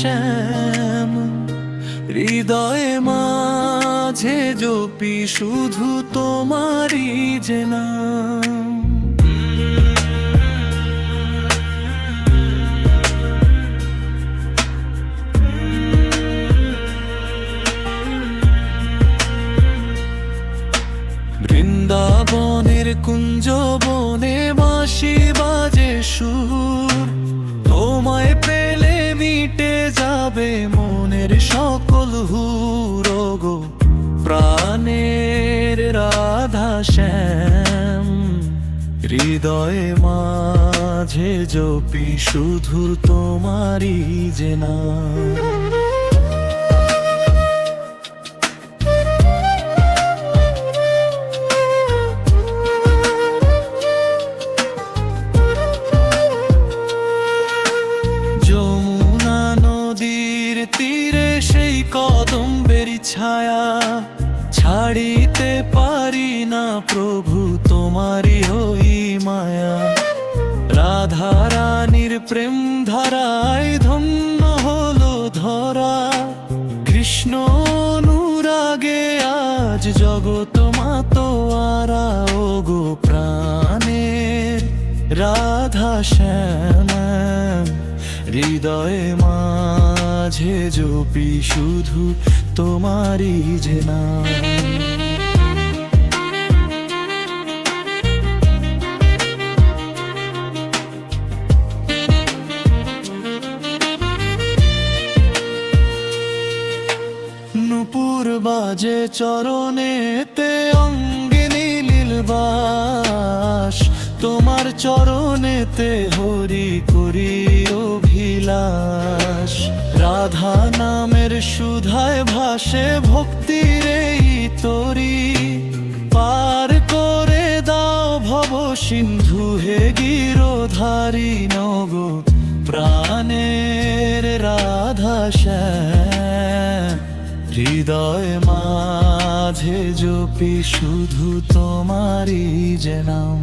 শ্যাম, হৃদয়ে মাঝে জপি শুধু তোমারই যে নাম। বৃন্দাবনের কুঞ্জ বনে বাঁশি বাজে সুর, তোমায় পেলে মিটে যাবে মনের সকল হুর গো প্রাণের রাধা শ্যাম, হৃদয়ে মাঝে জপি শুধু তোমারই যে নাম। যমুনা নদীর তীরে সেই কদম্বের ছায়া, ছাড়িতে পারি না প্রভু তোমারই ওই মায়া। রাধা রানীর প্রেম ধারায় ধন্য হলো ধরা, কৃষ্ণ অনুরাগে আজ জগৎ মাতোয়ারা ও গো প্রাণের রাধা শ্যাম, হৃদয়ে মাঝে জপি শুধু তোমারই যে নাম। নূপুর বাজে চরণেতে অঙ্গে নীল বাস, তোমার চরণেতে হরি করি অভিলাষ। রাধা নামের সুধায় ভাসে ভক্তির এই তরি, পার করে দাও ভব সিন্ধু হে গিরধারী নগো প্রাণের রাধা শ্যাম, হৃদয় মাঝে জপি শুধু তোমারই যে নাম।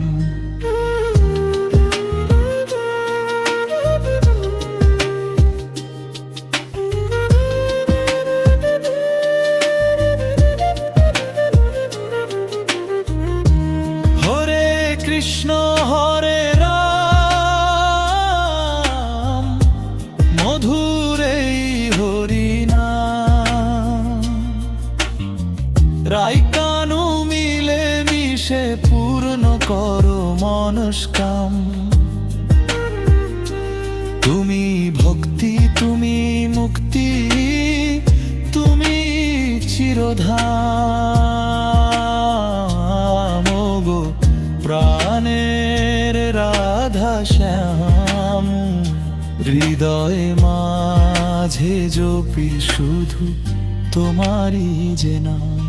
হরে কৃষ্ণ হরে রাম, মধুর এই হরি নাম। রাই কানু মিলে মিশে পূর্ণ করো মনস্কাম। তুমি ভক্তি, তুমি মুক্তি, তুমি চিরধাম গো প্রাণের রাধা শ্যাম, হৃদয়ে মাঝে জপি শুধু তোমারই যে নাম।